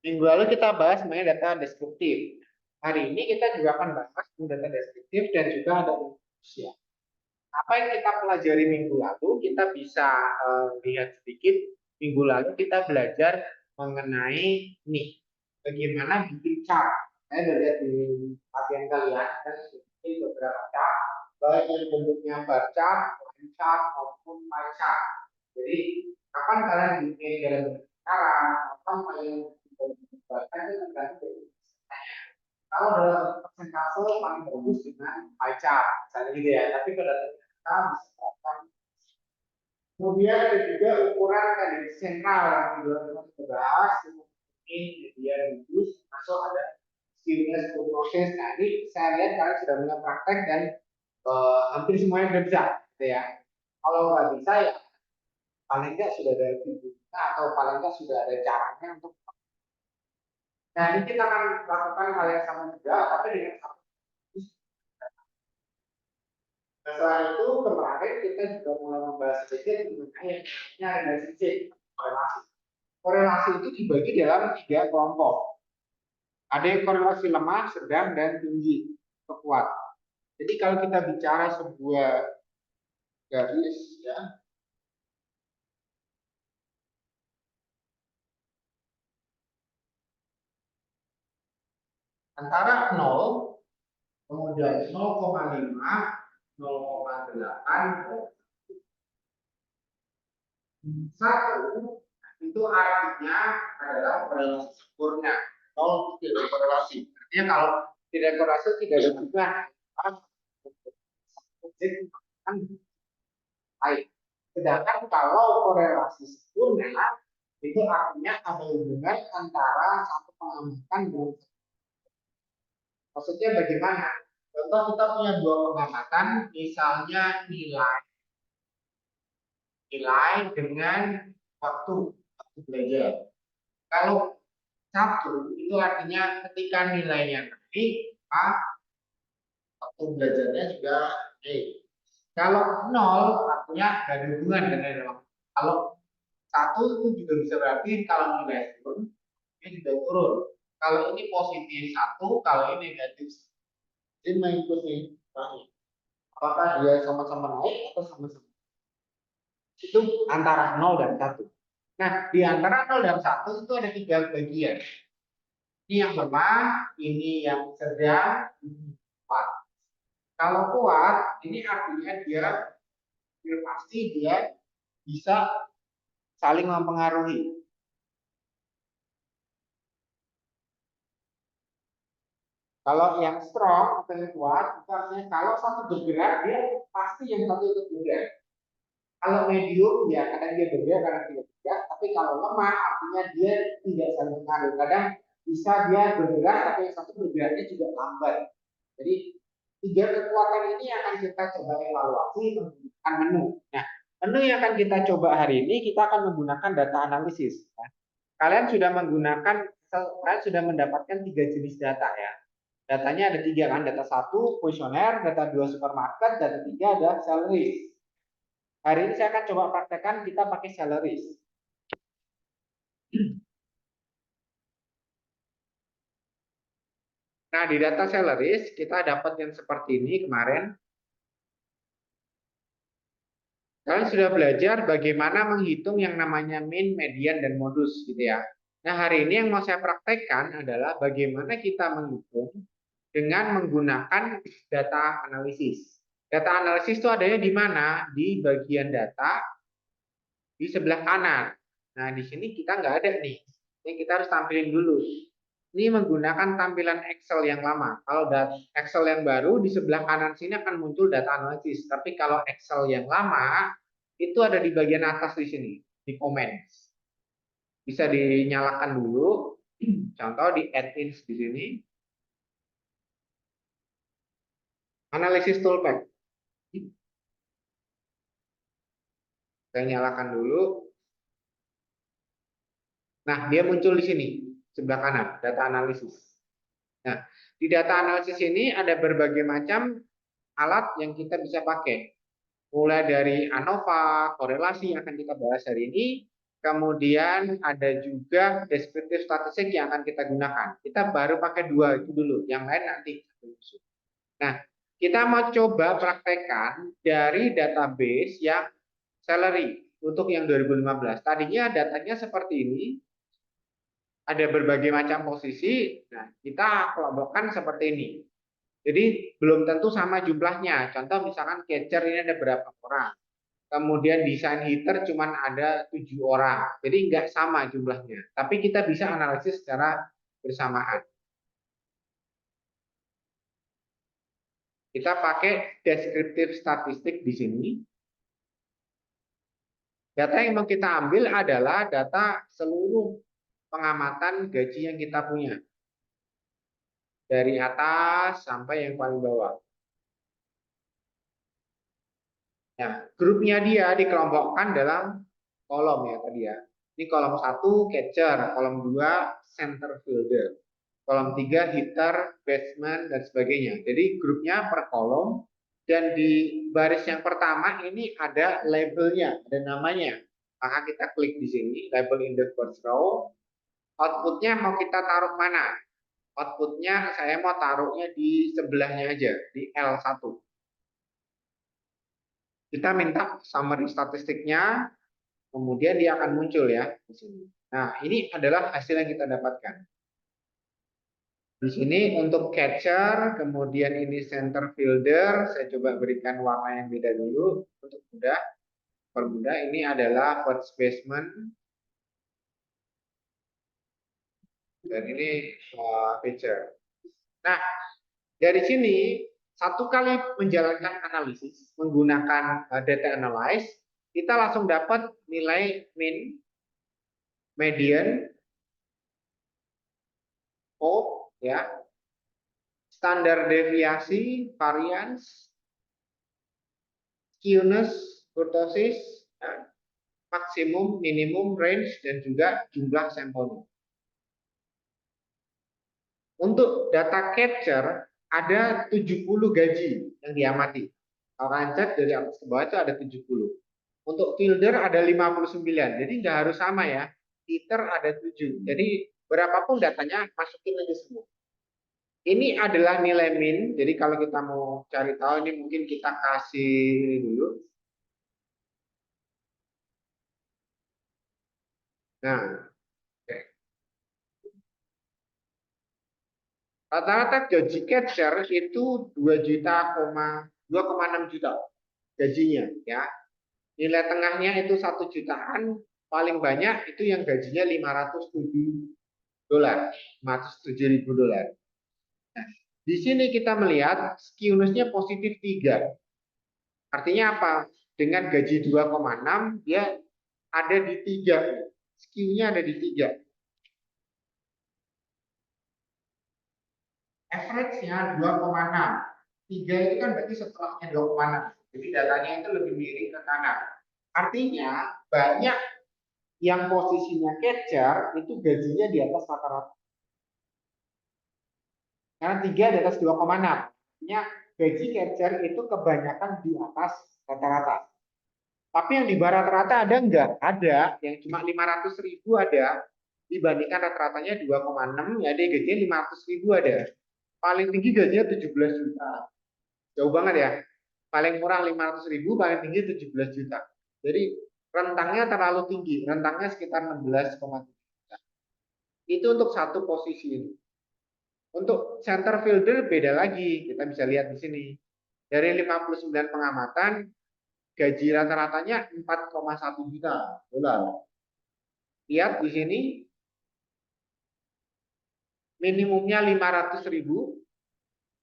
Minggu lalu kita bahas mengenai data deskriptif. Hari ini kita juga akan bahas data deskriptif dan juga ada usia. Apa yang kita pelajari minggu lalu, kita bisa lihat sedikit. Minggu lalu kita belajar mengenai nih, bagaimana bikin chart. Saya sudah lihat di latihan kalian, dan bikin beberapa chart, baik yang bentuknya bar chart, line chart, maupun pie chart. Jadi, kapan kalian bikin dalam bentuk sekarang, kapan kalian bikin bahkan itu tergantung dari kalau dalam persentase paling bagus dengan pie chart, misalnya gitu ya. Tapi kalau kita bisa kemudian ada juga ukuran tadi sentral yang kita bahas, ini media reduce, masuk ada stimulus to proses. Nah ini saya lihat kalian sudah mulai praktek dan hampir semuanya sudah bisa, gitu ya. Kalau nggak bisa ya paling nggak sudah ada videonya atau paling nggak sudah ada caranya untuk. Nah ini kita akan lakukan hal yang sama juga, tapi dengan satu. Nah, setelah itu kemarin kita juga mulai membahas sedikit mengenai yang namanya relationship, korelasi. Korelasi itu dibagi dalam 3 kelompok. Ada yang korelasi lemah, sedang, dan tinggi, atau kuat. Jadi kalau kita bicara sebuah garis, ya, antara 0, kemudian 0,5, 0,8, 1, itu artinya adalah korelasi sempurna. 0 tidak korelasi. Artinya kalau tidak korelasi tidak ada hubungan. Baik. Sedangkan kalau korelasi sempurna itu artinya ada hubungan antara satu pengamatan dan maksudnya bagaimana? Contoh kita punya dua pengamatan, misalnya nilai dengan waktu belajar. Kalau satu itu artinya ketika nilainya naik, maka waktu belajarnya juga naik. Kalau nol artinya ada hubungan dengan waktu. Kalau satu itu juga bisa berarti kalau nilai turun, ini juga turun. Kalau ini positif satu, kalau ini negatif. Jadi mengikuti tanya. Apakah dia sama-sama naik atau sama-sama? Itu antara 0 dan 1. Nah, di antara 0 dan 1 itu ada 3 bagian. Ini yang lemah, ini yang sedang, ini kuat. Kalau kuat, ini artinya dia pasti dia bisa saling mempengaruhi. Kalau yang strong atau yang kuat, itu artinya kalau satu bergerak, dia pasti yang satu itu bergerak. Kalau medium, ya kadang dia bergerak, kadang tidak bergerak. Tapi kalau lemah, artinya dia tidak saling pengaruh. Kadang bisa dia bergerak, tapi yang satu bergeraknya juga lambat. Jadi, 3 kekuatan ini akan kita coba evaluasi menggunakan menu. Nah, menu yang akan kita coba hari ini, kita akan menggunakan data analisis. Kalian sudah menggunakan, kalian sudah mendapatkan 3 jenis data ya. Datanya ada 3 kan, data 1 kuesioner, data 2 supermarket, data 3 ada salaries. Hari ini saya akan coba praktekkan kita pakai salaries. Nah, di data salaries kita dapat yang seperti ini kemarin. Kalian sudah belajar bagaimana menghitung yang namanya mean, median, dan modus gitu ya. Nah, hari ini yang mau saya praktekkan adalah bagaimana kita menghitung dengan menggunakan data analisis. Data analisis itu adanya di mana? Di bagian data di sebelah kanan. Nah, di sini kita nggak ada nih. Ini kita harus tampilin dulu. Ini menggunakan tampilan Excel yang lama. Kalau Excel yang baru, di sebelah kanan sini akan muncul data analisis. Tapi kalau Excel yang lama, itu ada di bagian atas di sini, di comments. Bisa dinyalakan dulu. Contoh di add-ins di sini. Analisis toolpath. Saya nyalakan dulu. Nah, dia muncul di sini, sebelah kanan, data analisis. Nah, di data analisis ini ada berbagai macam alat yang kita bisa pakai. Mulai dari ANOVA, korelasi yang akan kita bahas hari ini, kemudian ada juga deskriptif statistik yang akan kita gunakan. Kita baru pakai dua itu dulu, yang lain nanti. Nah, kita mau coba praktekkan dari database yang salary untuk yang 2015. Tadinya datanya seperti ini, ada berbagai macam posisi. Nah, kita kelompokkan seperti ini. Jadi belum tentu sama jumlahnya. Contoh misalkan catcher ini ada berapa orang. Kemudian desain hitter cuma ada 7 orang. Jadi nggak sama jumlahnya. Tapi kita bisa analisis secara bersamaan. Kita pakai deskriptif statistik di sini. Data yang mau kita ambil adalah data seluruh pengamatan gaji yang kita punya. Dari atas sampai yang paling bawah. Nah, grupnya dia dikelompokkan dalam kolom ya tadi ya. Ini kolom 1 catcher, kolom 2 center fielder, kolom 3 hitter, batsman dan sebagainya. Jadi grupnya per kolom dan di baris yang pertama ini ada labelnya, ada namanya. Maka kita klik di sini label in the first row. Outputnya mau kita taruh mana? Outputnya saya mau taruhnya di sebelahnya aja, di L1. Kita minta summary statistiknya, kemudian dia akan muncul ya di sini. Nah, ini adalah hasil yang kita dapatkan. Di sini untuk catcher, kemudian ini center fielder, saya coba berikan warna yang beda dulu untuk mudah. Permudah ini adalah first baseman dan ini pitcher. Nah, dari sini satu kali menjalankan analisis menggunakan data analyze, kita langsung dapat nilai min, median, hope, ya, standar deviasi, variance, skewness, kurtosis, ya, maksimum, minimum, range, dan juga jumlah sampelnya. Untuk data catcher ada 70 gaji yang diamati. Kalau rancet dari atas ke bawah itu ada 70. Untuk fielder ada 59. Jadi nggak harus sama ya. Hitter ada 7. Jadi berapapun datanya masukin aja semua. Ini adalah nilai min. Jadi kalau kita mau cari tahu ini mungkin kita kasih ini dulu. Nah, oke. Rata-rata gaji catcher itu 2,6 juta gajinya ya. Nilai tengahnya itu 1 jutaan, paling banyak itu yang gajinya 507 dolar, 507.000 dolar. Nah, di sini kita melihat skewness-nya positif 3. Artinya apa? Dengan gaji 2,6 dia ada di 3. Skew-nya ada di 3. Average-nya 2,6. 3 itu kan berarti setelahnya 2,6. Jadi datanya itu lebih miring ke kanan. Artinya banyak yang posisinya catcher itu gajinya di atas rata-rata. Karena 3 di atas 2,6. Artinya gaji catcher itu kebanyakan di atas rata-rata. Tapi yang di bawah rata-rata ada enggak? Ada, yang cuma 500.000 ada. Dibandingkan rata-ratanya 2,6, ya dia gajinya 500.000 ada. Paling tinggi gajinya 17 juta. Jauh banget ya. Paling murah 500.000, paling tinggi 17 juta. Jadi rentangnya terlalu tinggi. Rentangnya sekitar 16,7 juta. Itu untuk satu posisi ini. Untuk center fielder beda lagi. Kita bisa lihat di sini. Dari 59 pengamatan, gaji rata-ratanya 4,1 juta dolar. Lihat di sini, minimumnya 500.000,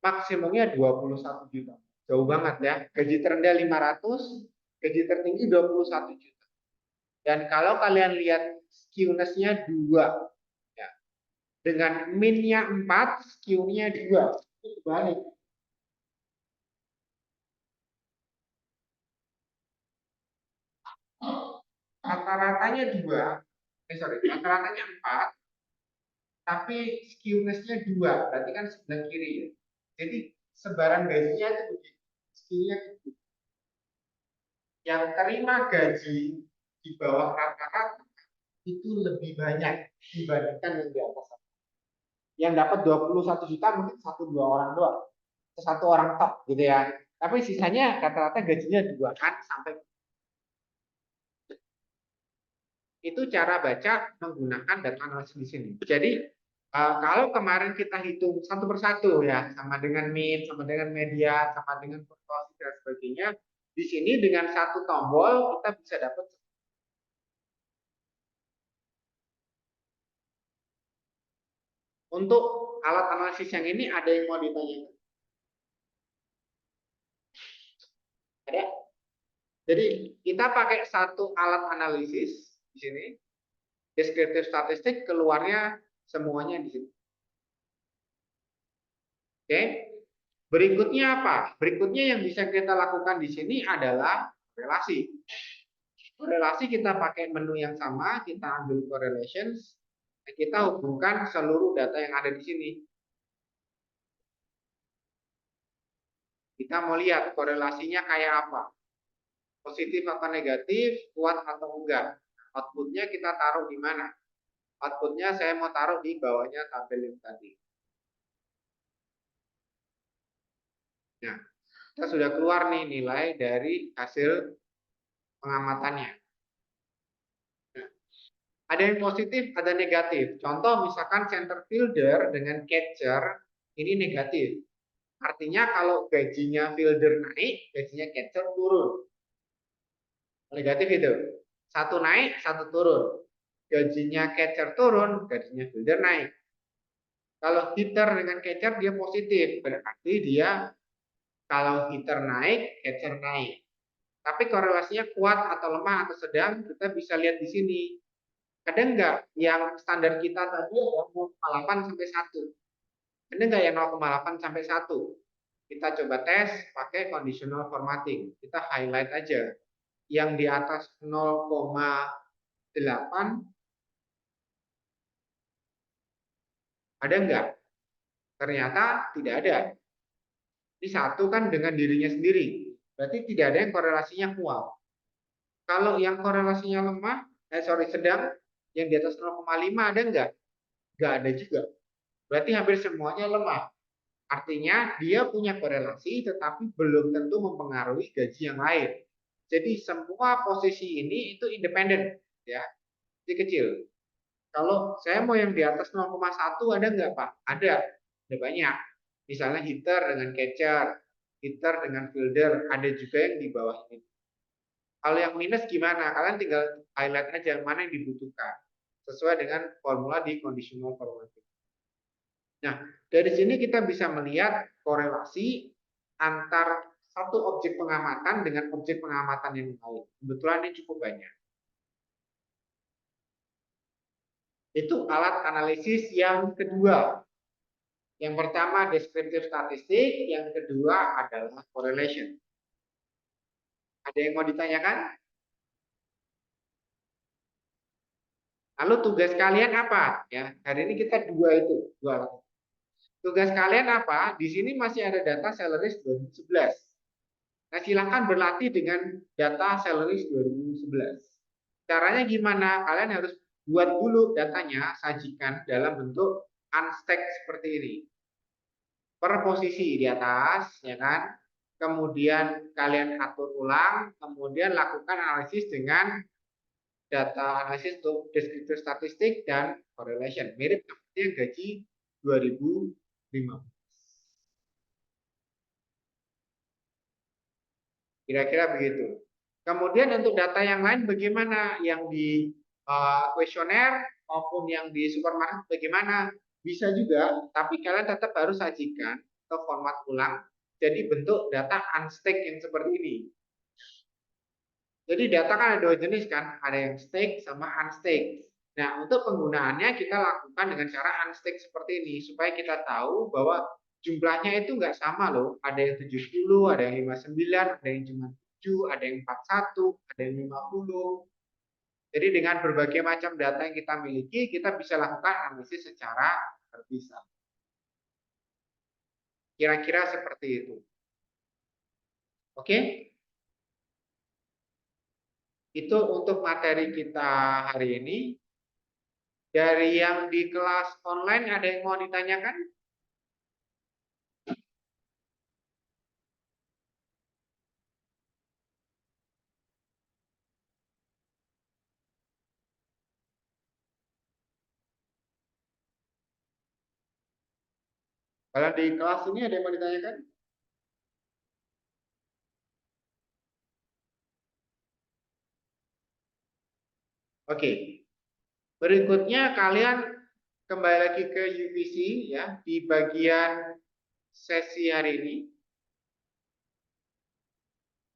maksimumnya 21 juta. Jauh banget ya. Gaji terendah 500, gaji tertinggi 21 juta. Dan kalau kalian lihat skewness-nya 2, ya, dengan min-nya 4, skew-nya 2. Itu balik. Rata-ratanya 2, rata-ratanya 4, tapi skewness-nya 2, berarti kan sebelah kiri ya. Jadi sebaran gajinya itu begitu, skew-nya gitu. Yang terima gaji di bawah rata-rata itu lebih banyak dibandingkan yang di atas. Yang dapat 21 juta mungkin 1-2 orang doang. Satu orang top gitu ya. Tapi sisanya rata-rata gajinya 2 kan sampai. Itu cara baca menggunakan data analisis di sini. Jadi kalau kemarin kita hitung satu persatu ya, sama dengan mean, sama dengan median, sama dengan fluktuasi dan sebagainya, di sini dengan satu tombol kita bisa dapat. Untuk alat analisis yang ini ada yang mau ditanyakan? Ada? Jadi kita pakai satu alat analisis di sini, deskriptif statistik, keluarnya semuanya di sini. Oke. Berikutnya apa? Berikutnya yang bisa kita lakukan di sini adalah relasi. Korelasi kita pakai menu yang sama, kita ambil correlations, kita hubungkan seluruh data yang ada di sini. Kita mau lihat korelasinya kayak apa. Positif atau negatif, kuat atau enggak. Outputnya kita taruh di mana? Outputnya saya mau taruh di bawahnya tabel yang tadi. Nah, kita sudah keluar nih nilai dari hasil pengamatannya. Nah, ada yang positif, ada negatif. Contoh misalkan center fielder dengan catcher ini negatif. Artinya kalau gajinya fielder naik, gajinya catcher turun. Negatif itu. Satu naik, satu turun. Gajinya catcher turun, gajinya fielder naik. Kalau hitter dengan catcher dia positif, berarti dia kalau hitter naik, catcher naik. Tapi korelasinya kuat atau lemah atau sedang, kita bisa lihat di sini. Ada enggak yang standar kita tadi ya 0,8 sampai 1? Ada enggak yang 0,8 sampai 1? Kita coba tes pakai conditional formatting. Kita highlight aja. Yang di atas 0,8 ada enggak? Ternyata tidak ada. Ini satu kan dengan dirinya sendiri. Berarti tidak ada yang korelasinya kuat. Kalau yang korelasinya lemah, sedang, yang di atas 0,5 ada enggak? Enggak ada juga. Berarti hampir semuanya lemah. Artinya dia punya korelasi tetapi belum tentu mempengaruhi gaji yang lain. Jadi semua posisi ini itu independen ya, kecil. Kalau saya mau yang di atas 0,1 ada nggak Pak? Ada banyak. Misalnya hitter dengan catcher, hitter dengan fielder, ada juga yang di bawah ini. Kalau yang minus gimana? Kalian tinggal highlight aja mana yang dibutuhkan sesuai dengan formula di conditional formatting. Nah, dari sini kita bisa melihat korelasi antar satu objek pengamatan dengan objek pengamatan yang lain. Kebetulan ini cukup banyak. Itu alat analisis yang kedua. Yang pertama deskriptif statistik, yang kedua adalah correlation. Ada yang mau ditanyakan? Lalu tugas kalian apa? Ya, hari ini kita dua alat. Tugas kalian apa? Di sini masih ada data salaries 2011. Nah, silakan berlatih dengan data salaries 2011. Caranya gimana? Kalian harus buat dulu datanya, sajikan dalam bentuk unstack seperti ini. Per posisi di atas, ya kan? Kemudian kalian atur ulang, kemudian lakukan analisis dengan data analisis untuk deskriptif statistik dan correlation. Mirip seperti yang gaji 2005. Kira-kira begitu. Kemudian untuk data yang lain bagaimana? Yang di kuesioner maupun yang di supermarket bagaimana? Bisa juga, tapi kalian tetap harus sajikan ke format ulang jadi bentuk data unstack yang seperti ini. Jadi data kan ada dua jenis kan, ada yang stack sama unstack. Nah, untuk penggunaannya kita lakukan dengan cara unstack seperti ini supaya kita tahu bahwa jumlahnya itu nggak sama loh. Ada yang 70, ada yang 59, ada yang cuma 7, ada yang 41, ada yang 50. Jadi dengan berbagai macam data yang kita miliki, kita bisa lakukan analisis secara terpisah. Kira-kira seperti itu. Oke? Itu untuk materi kita hari ini. Dari yang di kelas online ada yang mau ditanyakan? Kalau di kelas ini ada yang mau ditanyakan? Oke. Berikutnya kalian kembali lagi ke UPC ya di bagian sesi hari ini.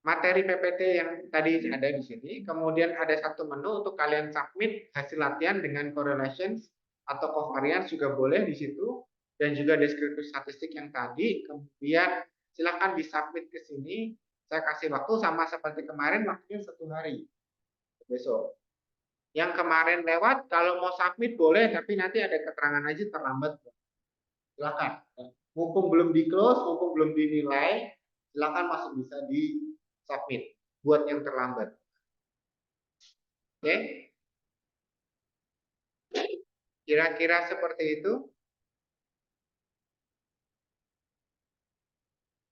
Materi PPT yang tadi ada di sini, kemudian ada satu menu untuk kalian submit hasil latihan dengan correlations atau covariance juga boleh di situ, dan juga deskripsi statistik yang tadi. Kemudian silakan disubmit ke sini. Saya kasih waktu sama seperti kemarin, waktunya 1 hari besok. Yang kemarin lewat, kalau mau submit boleh, tapi nanti ada keterangan aja terlambat. Silakan. Mumpung belum di close, mumpung belum dinilai, silakan masih bisa di submit buat yang terlambat. Oke? Kira-kira seperti itu.